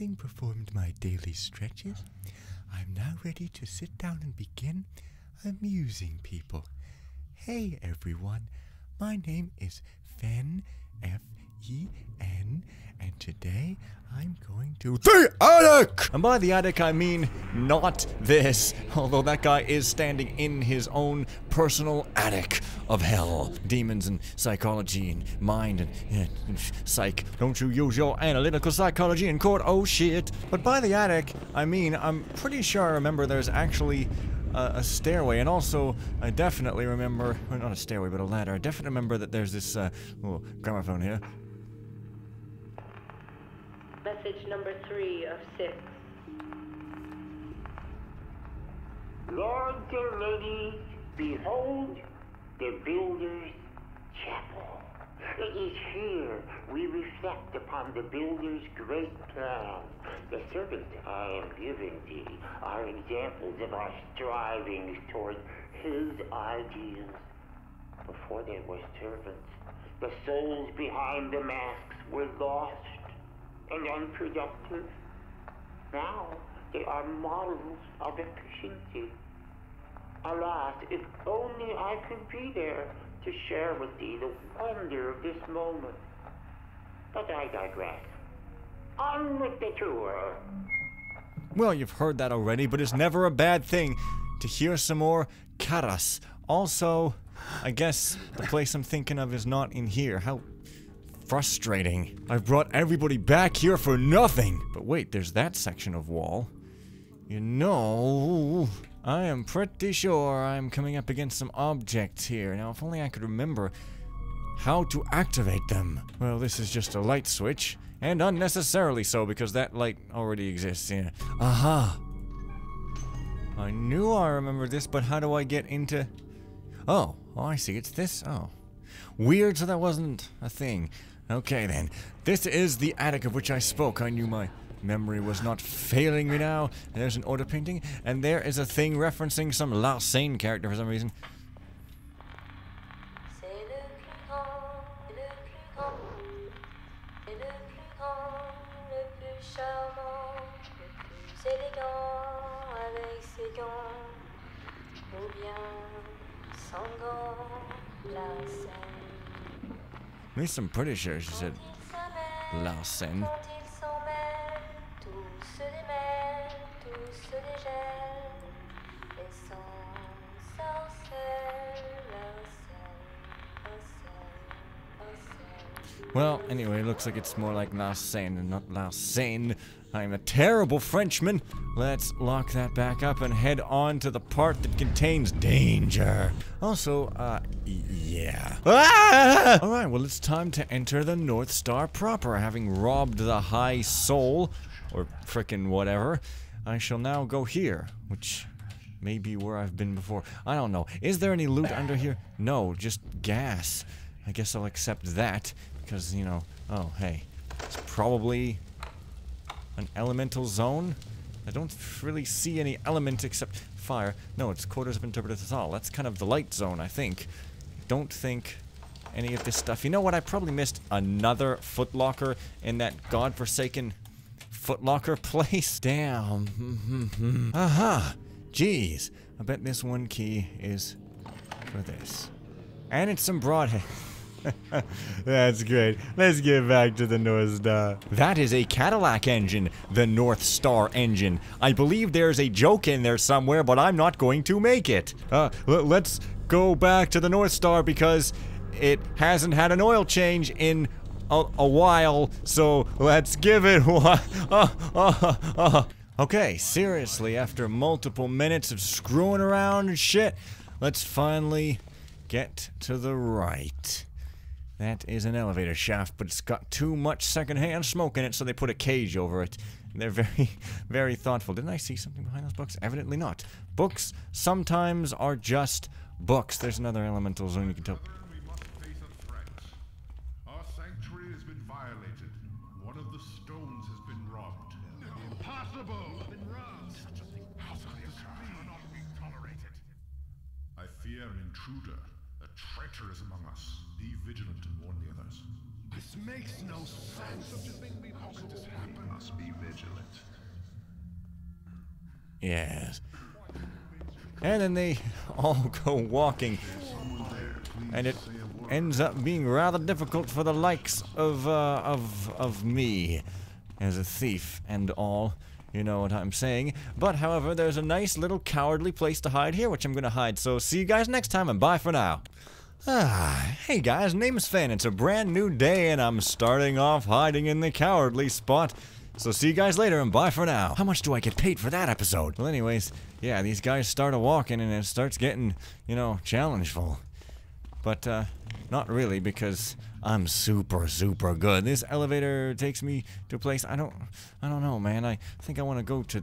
Having performed my daily stretches, I'm now ready to sit down and begin amusing people. Hey everyone, my name is Fen, F-E-N, and today I'm going to the attic! And by the attic I mean not this, although that guy is standing in his own personal attic of hell. Demons and psychology and mind and psych. Don't you use your analytical psychology in court, oh shit. But by the attic, I mean, I'm pretty sure I remember there's actually a stairway, and also I definitely remember, well, not a stairway but a ladder. I definitely remember that there's this little gramophone here. Message number 3 of 6. Lords and ladies, behold the Builder's Chapel. It is here we reflect upon the Builder's great plan. The servants I am giving thee are examples of our strivings toward his ideas. Before they were servants, the souls behind the masks were lost and unproductive. Now they are models of efficiency. Alas, if only I could be there to share with thee the wonder of this moment. But I digress. On with the tour. Well, you've heard that already, but it's never a bad thing to hear some more caras. Also, I guess the place I'm thinking of is not in here. How frustrating. I've brought everybody back here for nothing. But wait, there's that section of wall. You know, I am pretty sure I'm coming up against some objects here. Now, if only I could remember how to activate them. Well, this is just a light switch, and unnecessarily so, because that light already exists, yeah. Aha! I knew I remembered this, but how do I get into... Oh, I see, it's this? Oh. Weird, so that wasn't a thing. Okay then, this is the attic of which I spoke. I knew my memory was not failing me now. And there's an order painting, and there is a thing referencing some Larsen character for some reason. At least I'm pretty sure she said Larsen. Well, anyway, looks like it's more like Larsen and not Larsen. I'm a terrible Frenchman. Let's lock that back up and head on to the part that contains danger. Also, yeah. Ah! Alright, well, it's time to enter the Northstar proper. Having robbed the High Soul, or frickin' whatever, I shall now go here, which may be where I've been before. I don't know. Is there any loot under here? No, just gas. I guess I'll accept that, because, you know, oh, hey. It's probably an elemental zone? I don't really see any element except fire. No, it's quarters of interpreters all. That's kind of the light zone, I think. Don't think any of this stuff. You know what? I probably missed another footlocker in that godforsaken footlocker place. Damn. Aha! Jeez. I bet this one key is for this. And it's some broadhead. That's great. Let's get back to the Northstar. That is a Cadillac engine, the Northstar engine. I believe there's a joke in there somewhere, but I'm not going to make it. Let's go back to the Northstar because it hasn't had an oil change in a while, so let's give it one. Okay, seriously, after multiple minutes of screwing around and shit, let's finally get to the right. That is an elevator shaft, but it's got too much secondhand smoke in it, so they put a cage over it. They're very, very thoughtful. Didn't I see something behind those books? Evidently not. Books sometimes are just books. There's another elemental zone you can tell. We must face a threat. Our sanctuary has been violated. One of the stones has been robbed. Impossible! Been robbed. Such a thing possibly cannot be tolerated. I fear an intruder. A traitor is among us. Be vigilant and warn the others. makes no sense. Such a thing be possible. This happen? Must be vigilant. Yes. And then they all go walking. And it ends up being rather difficult for the likes of me as a thief and all. You know what I'm saying. But, however, there's a nice little cowardly place to hide here, which I'm gonna hide. So, see you guys next time, and bye for now. Hey guys, name's Fen. It's a brand new day, and I'm starting off hiding in the cowardly spot. So, see you guys later, and bye for now. How much do I get paid for that episode? Well, anyways, yeah, these guys start walking, and it starts getting, you know, challengeful. But, not really, because I'm super good. This elevator takes me to a place I don't know, man. I think I want to go to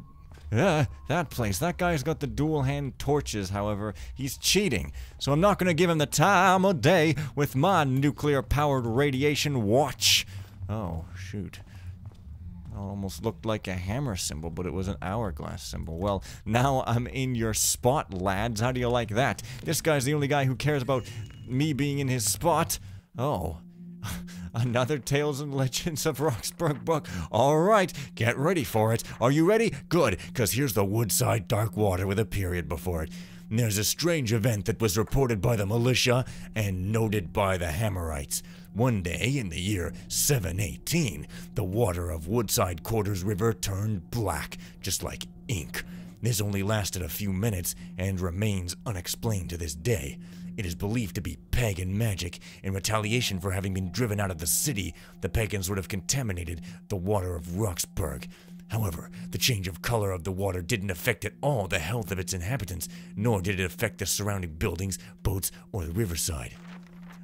that place. That guy's got the dual hand torches, however. He's cheating. So I'm not going to give him the time of day with my nuclear powered radiation watch. Oh, shoot. Almost looked like a hammer symbol, but it was an hourglass symbol. Well, now I'm in your spot, lads. How do you like that? This guy's the only guy who cares about me being in his spot. Oh. Another Tales and Legends of Rocksbourg book. Alright, get ready for it. Are you ready? Good, because here's the Woodside Dark Water with a period before it. And there's a strange event that was reported by the militia and noted by the Hammerites. One day in the year 718, the water of Woodside Quarters River turned black, just like ink. This only lasted a few minutes and remains unexplained to this day. It is believed to be pagan magic. In retaliation for having been driven out of the city, the pagans would have contaminated the water of Rocksbourg. However, the change of color of the water didn't affect at all the health of its inhabitants, nor did it affect the surrounding buildings, boats, or the riverside.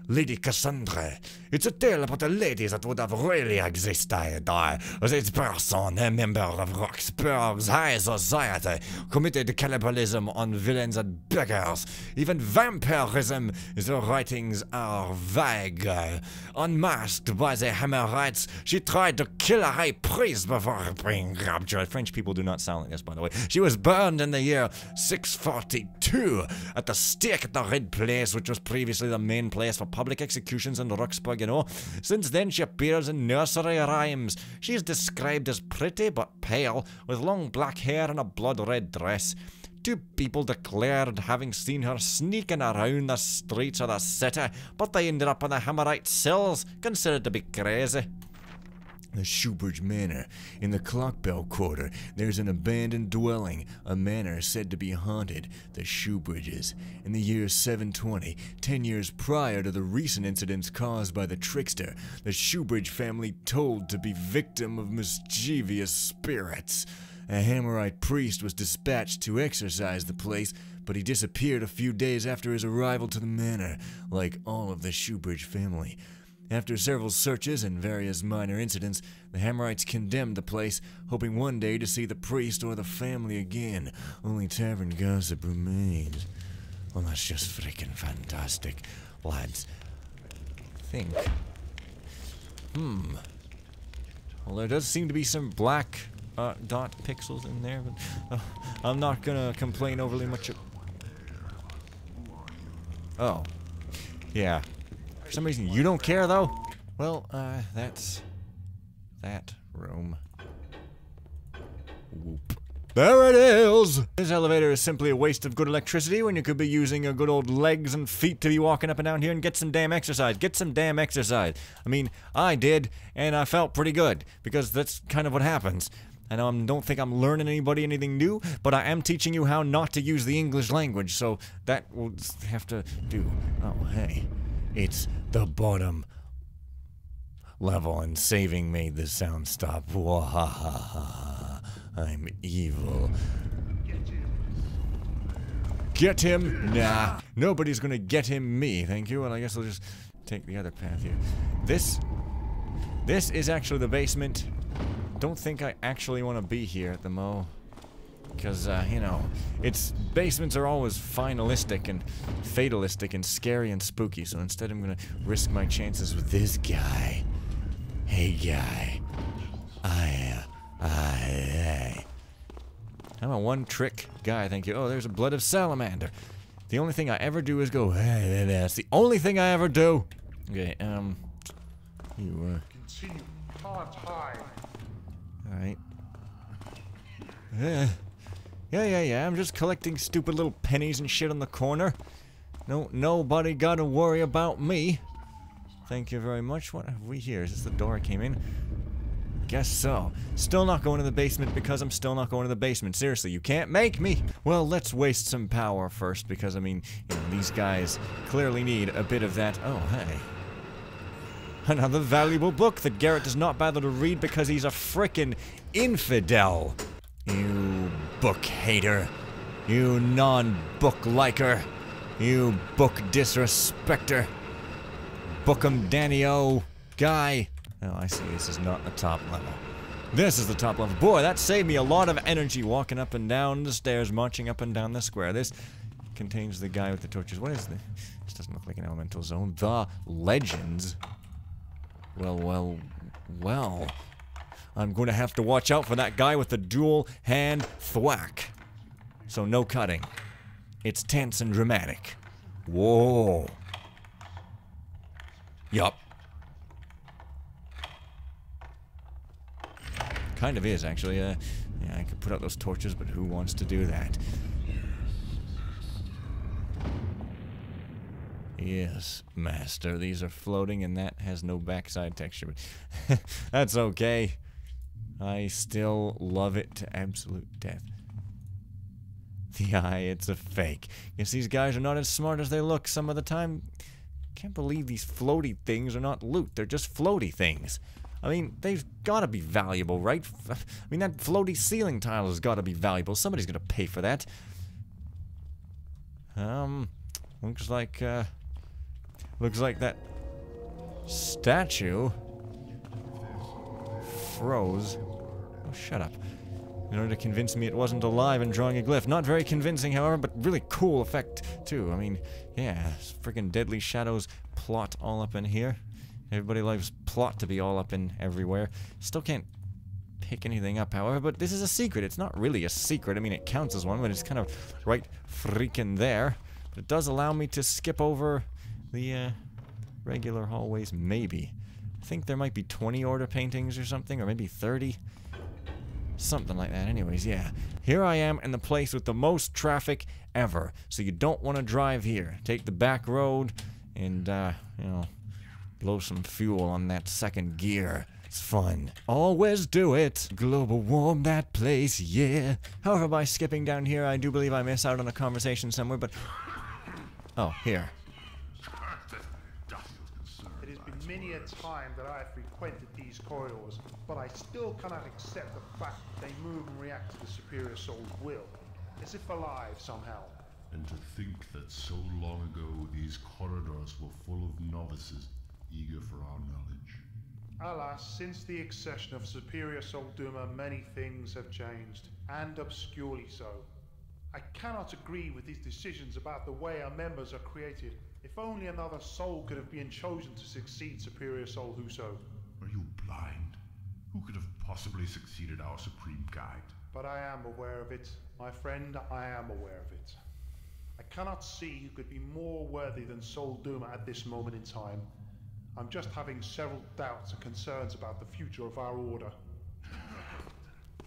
Lady Cassandra. It's a tale about a lady that would have really existed. This person, a member of Rocksbourg's high society, committed cannibalism on villains and beggars. Even vampirism. The writings are vague. Unmasked by the Hammerites, she tried to kill a high priest before being captured. French people do not sound like this, by the way. She was burned in the year 642 at the stake at the Red Place, which was previously the main place for public executions in Rocksbourg, you know. Since then, she appears in nursery rhymes. She is described as pretty but pale, with long black hair and a blood-red dress. Two people declared having seen her sneaking around the streets of the city, but they ended up in the Hammerite cells, considered to be crazy. The Shoebridge Manor. In the Clockbell Quarter, there's an abandoned dwelling, a manor said to be haunted, the Shoebridges. In the year 720, 10 years prior to the recent incidents caused by the trickster, the Shoebridge family told to be victim of mischievous spirits. A Hammerite priest was dispatched to exorcise the place, but he disappeared a few days after his arrival to the manor, like all of the Shoebridge family. After several searches and various minor incidents, the Hammerites condemned the place, hoping one day to see the priest or the family again. Only tavern gossip remains. Well, that's just freaking fantastic, lads. Think. Well, there does seem to be some black dot pixels in there, but I'm not gonna complain overly much. Oh. Yeah. For some reason, you don't care, though? Well, that's that room. Whoop. There it is! This elevator is simply a waste of good electricity when you could be using your good old legs and feet to be walking up and down here and get some damn exercise. Get some damn exercise. I mean, I did, and I felt pretty good, because that's kind of what happens. I don't think I'm learning anything new, but I am teaching you how not to use the English language, so that will have to do. Oh, hey. It's the bottom level, and saving made the sound stop. Wahahaha. I'm evil. Get him? Nah. Nobody's gonna get him me, thank you. Well, I guess I'll just take the other path here. This is actually the basement. Don't think I actually want to be here at the Mo. Because, you know, basements are always finalistic and fatalistic and scary and spooky, so instead I'm gonna risk my chances with this guy. Hey, guy. I'm a one-trick guy, thank you. Oh, there's a blood of salamander. The only thing I ever do is go, hey, that's the only thing I ever do. Okay, You, Continue. Can't hide. alright. Yeah. I'm just collecting stupid little pennies and shit on the corner. Nobody gotta worry about me. Thank you very much. What have we here? Is this the door I came in? Guess so. Still not going to the basement because I'm still not going to the basement. Seriously, you can't make me. Well, let's waste some power first because, I mean, you know, these guys clearly need a bit of that. Oh, hey. Another valuable book that Garrett does not bother to read because he's a frickin' infidel. You book hater. You non-book liker. You book disrespecter. Bookem Danny-O guy. Oh, I see. This is not the top level. This is the top level. Boy, that saved me a lot of energy walking up and down the stairs, marching up and down the square. This contains the guy with the torches. What is this? This doesn't look like an elemental zone. The Legends. Well. I'm going to have to watch out for that guy with the dual hand thwack. So no cutting. It's tense and dramatic. Whoa. Yup. Kind of is, actually. Yeah, I could put out those torches, but who wants to do that? Yes, master. These are floating, and that has no backside texture, but that's okay. I still love it to absolute death. The eye, it's a fake. Guess these guys are not as smart as they look some of the time. Can't believe these floaty things are not loot. They're just floaty things. I mean, they've gotta be valuable, right? I mean, that floaty ceiling tile has gotta be valuable. Somebody's gonna pay for that. Looks like that statue froze. Oh, shut up. In order to convince me it wasn't alive and drawing a glyph. Not very convincing, however, but really cool effect, too. I mean, yeah, friggin' Deadly Shadows plot all up in here. Everybody loves plot to be all up in everywhere. Still can't pick anything up, however, but this is a secret. It's not really a secret. I mean, it counts as one, but it's kind of right freaking there. But it does allow me to skip over the regular hallways, maybe. I think there might be 20 order paintings or something, or maybe 30. Something like that. Anyways, yeah. Here I am in the place with the most traffic ever. So you don't want to drive here. Take the back road and, you know, blow some fuel on that second gear. It's fun. Always do it. Global warm that place, yeah. However, by skipping down here, I do believe I miss out on a conversation somewhere, but... Oh, here. It has been many a time that I have frequented these corridors, but I still cannot accept the fact that they move and react to the superior soul's will, as if alive somehow. And to think that so long ago these corridors were full of novices eager for our knowledge. Alas, since the accession of Superior Soul Doomer, many things have changed, and obscurely so. I cannot agree with his decisions about the way our members are created. If only another soul could have been chosen to succeed Superior Soul Huso. Are you blind? Who could have possibly succeeded our Supreme Guide? But I am aware of it. My friend, I am aware of it. I cannot see who could be more worthy than Soul Doomer at this moment in time. I'm just having several doubts and concerns about the future of our order.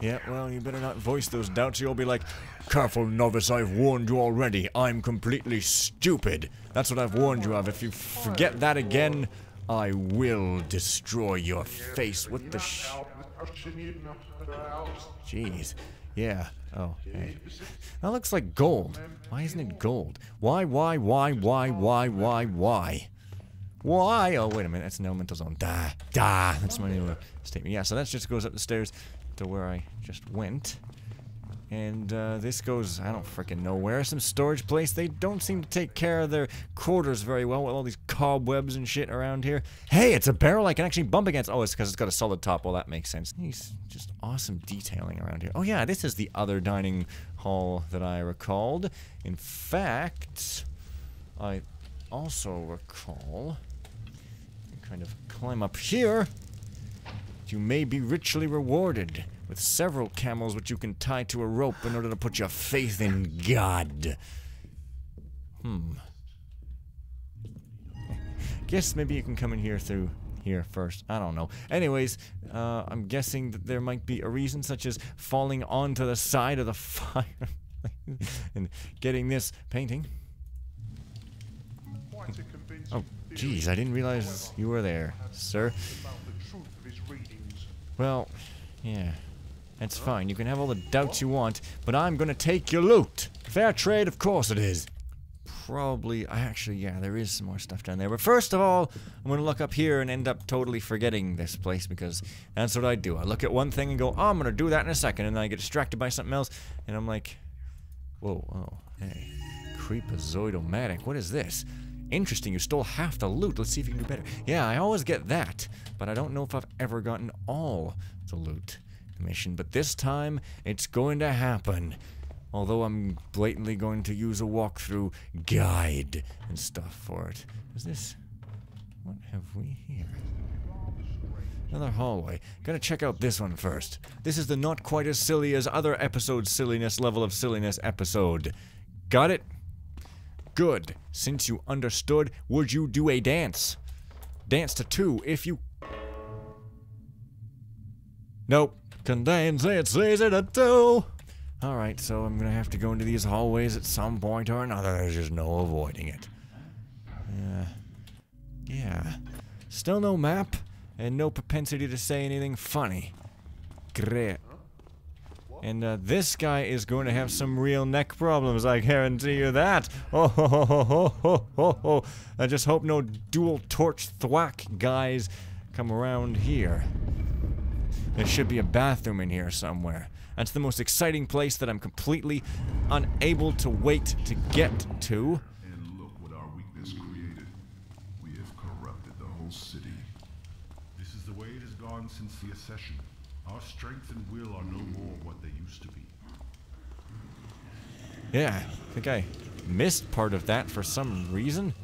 Yeah, well, you better not voice those doubts. You'll be like, "Careful, novice, I've warned you already. I'm completely stupid." That's what I've warned you of. If you forget that again, I will destroy your face with the Jeez. Yeah. Oh, hey. That looks like gold. Why isn't it gold? Why? Why? Oh, wait a minute. That's an elemental zone. Da. That's my new statement. Yeah, so that just goes up the stairs to where I just went. And this goes, I don't frickin' know where. Some storage place. They don't seem to take care of their quarters very well with all these cobwebs and shit around here. Hey, it's a barrel I can actually bump against. Oh, it's because it's got a solid top. Well, that makes sense. He's just awesome detailing around here. Oh, yeah, this is the other dining hall that I recalled. In fact, I also recall... kind of climb up here, you may be richly rewarded with several camels which you can tie to a rope in order to put your faith in God. Guess maybe you can come in here through here first. I don't know. Anyways, I'm guessing that there might be a reason, such as falling onto the side of the fire and getting this painting. Quite a convincing Oh, theory. jeez, I didn't realize you were there, sir. About the truth of his readings. Well, yeah. That's fine. You can have all the doubts you want, but I'm gonna take your loot. Fair trade, of course it is. Probably, actually, yeah, there is some more stuff down there. But first of all, I'm gonna look up here and end up totally forgetting this place, because that's what I do. I look at one thing and go, oh, I'm gonna do that in a second, and then I get distracted by something else, and I'm like, whoa, oh, hey. Creepazoidomatic, what is this? Interesting, you stole half the loot. Let's see if you can do better. Yeah, I always get that, but I don't know if I've ever gotten all the loot mission, but this time it's going to happen. Although I'm blatantly going to use a walkthrough guide and stuff for it. Is this... what have we here? Another hallway. Gonna check out this one first. This is the not quite as silly as other episodes' silliness level of silliness episode. Got it? Good. Since you understood, would you do a dance? Dance to 2 if you... Nope. Can dance, it's easy to do. Alright, so I'm gonna have to go into these hallways at some point or another. There's just no avoiding it. Yeah. Still no map, and no propensity to say anything funny. Great. And this guy is going to have some real neck problems, I guarantee you that. Oh ho ho ho ho ho ho ho. I just hope no dual torch thwack guys come around here. There should be a bathroom in here somewhere. That's the most exciting place that I'm completely unable to wait to get to. And look what our weakness created. We have corrupted the whole city. This is the way it has gone since the accession. Our strength and will are no more what they used to be. Yeah, I think I missed part of that for some reason.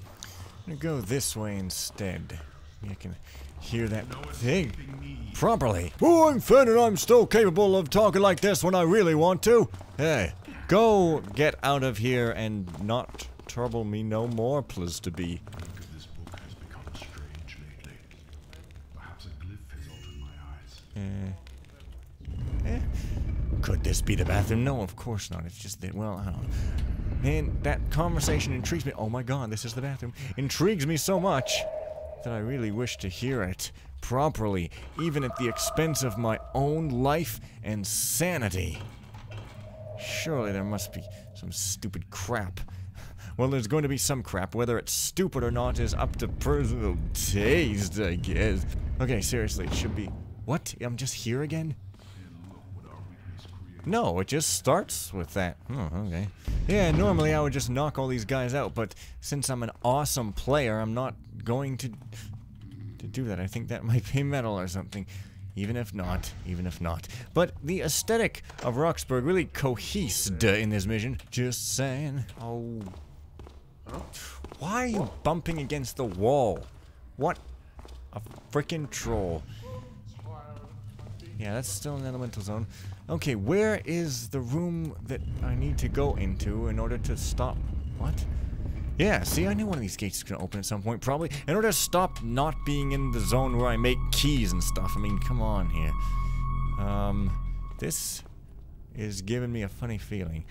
I'm gonna go this way instead. Maybe I can hear that thing properly. Oh, I'm Fen and I'm still capable of talking like this when I really want to. Hey, go get out of here and not trouble me no more, please to be. This book has become strange lately. Perhaps a glyph has altered my eyes. Could this be the bathroom? No, of course not. It's just that, well, I don't know. Man, that conversation intrigues me. Oh my god, this is the bathroom. Intrigues me so much that I really wish to hear it properly, even at the expense of my own life and sanity. Surely there must be some stupid crap. Well, there's going to be some crap. Whether it's stupid or not is up to personal taste, I guess. Okay, seriously, it should be... What? I'm just here again? No, it just starts with that. Oh, okay. Yeah, normally I would just knock all these guys out, but since I'm an awesome player, I'm not going to do that. I think that might be metal or something. Even if not. But the aesthetic of Rocksbourg really cohesed in this mission. Just saying. Oh. Why are you bumping against the wall? What a frickin' troll. Yeah, that's still an elemental zone. Okay, where is the room that I need to go into in order to stop... What? Yeah, see, I knew one of these gates was going to open at some point, probably. In order to stop not being in the zone where I make keys and stuff. I mean, come on here. This is giving me a funny feeling.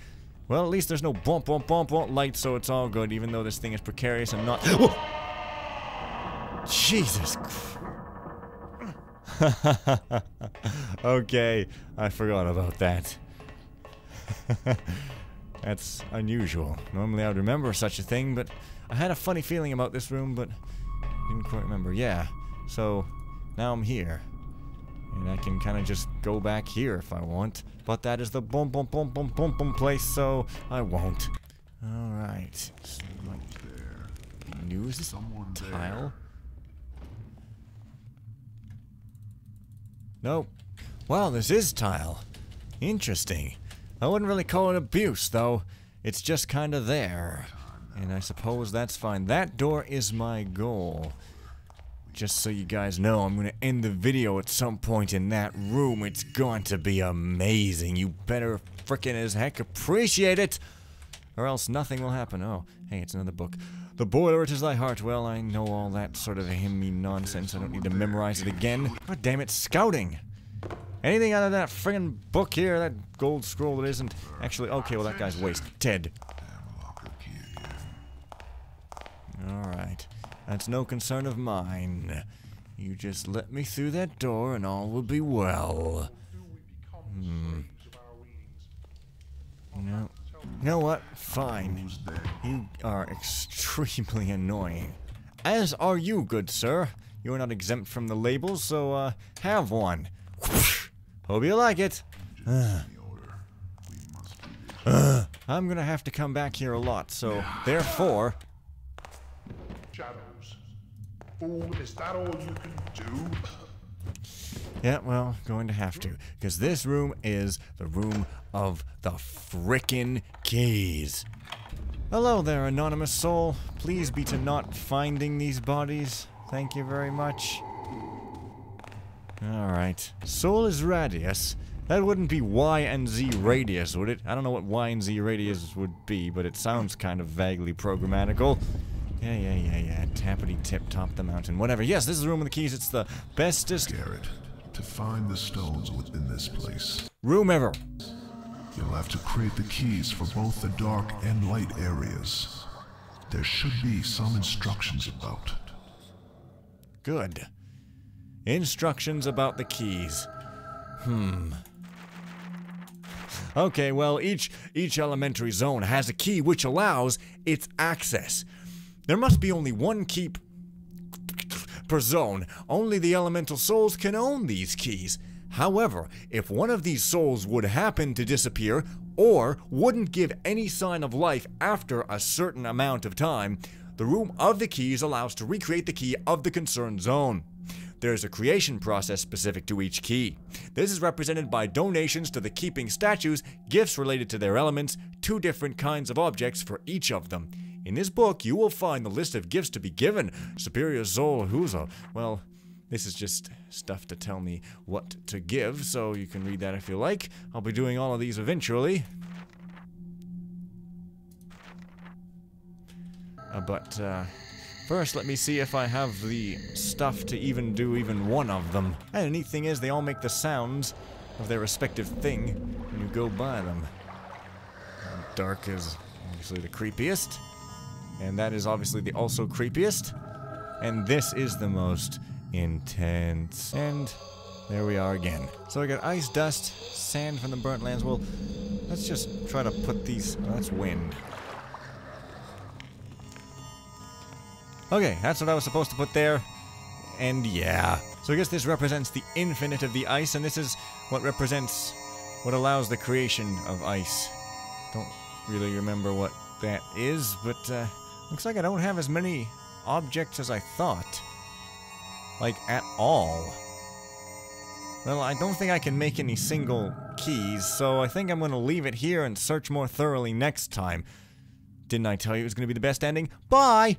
Well, at least there's no bump, bump, bump, bump light, so it's all good, even though this thing is precarious and not... Jesus Christ. Okay, I forgot about that. That's unusual. Normally I would remember such a thing, but I had a funny feeling about this room, but didn't quite remember. Yeah, so now I'm here. And I can kind of just go back here if I want. But that is the boom, boom, boom, boom, boom, boom place, so I won't. Alright. News tile? Nope. Well, this is tile. Interesting. I wouldn't really call it abuse, though. It's just kind of there. And I suppose that's fine. That door is my goal. Just so you guys know, I'm going to end the video at some point in that room. It's going to be amazing. You better frickin' as heck appreciate it, or else nothing will happen. Oh, hey, it's another book. The boiler it is thy heart. Well, I know all that sort of hymny nonsense. I don't need to memorize it again. God damn it, scouting! Anything out of that friggin' book here, that gold scroll that isn't actually... Okay, well that guy's wasted. Alright. That's no concern of mine. You just let me through that door and all will be well. No. You know what? Fine. You are extremely annoying. As are you, good sir. You are not exempt from the labels, so, have one. Hope you like it. I'm gonna have to come back here a lot, so, therefore... Shadows. Fool, is that all you can do? Yeah, well, going to have to. Because this room is the room of the frickin' keys. Hello there, anonymous soul. Please be to not finding these bodies. Thank you very much. Alright. Soul is radius. That wouldn't be Y and Z radius, would it? I don't know what Y and Z radius would be, but it sounds kind of vaguely programmatical. Yeah. Tappity tip top the mountain. Whatever. Yes, this is the room of the keys. It's the bestest... Garrett, to find the stones within this place, room ever. you'll have to create the keys for both the dark and light areas. There should be some instructions about. Good. Instructions about the keys. Okay, well, each elementary zone has a key which allows its access. There must be only one key per zone. Only the elemental souls can own these keys. However, if one of these souls would happen to disappear, or wouldn't give any sign of life after a certain amount of time, the room of the keys allows to recreate the key of the concerned zone. There's a creation process specific to each key. This is represented by donations to the keeping statues, gifts related to their elements, 2 different kinds of objects for each of them. In this book, you will find the list of gifts to be given. Superior Soul Huzo. Well, this is just stuff to tell me what to give, so you can read that if you like. I'll be doing all of these eventually. First, let me see if I have the stuff to even do even one of them. And the neat thing is, they all make the sounds of their respective thing when you go by them. Dark is obviously the creepiest. And that is obviously the also creepiest. And this is the most intense. And there we are again. So I got ice, dust, sand from the burnt lands. Well, let's just try to put these... Oh, that's wind. Okay, that's what I was supposed to put there. And yeah. So I guess this represents the infinite of the ice, and this is what represents what allows the creation of ice. Don't really remember what that is, but looks like I don't have as many objects as I thought. Like, at all. Well, I don't think I can make any single keys, so I think I'm going to leave it here and search more thoroughly next time. Didn't I tell you it was going to be the best ending? Bye!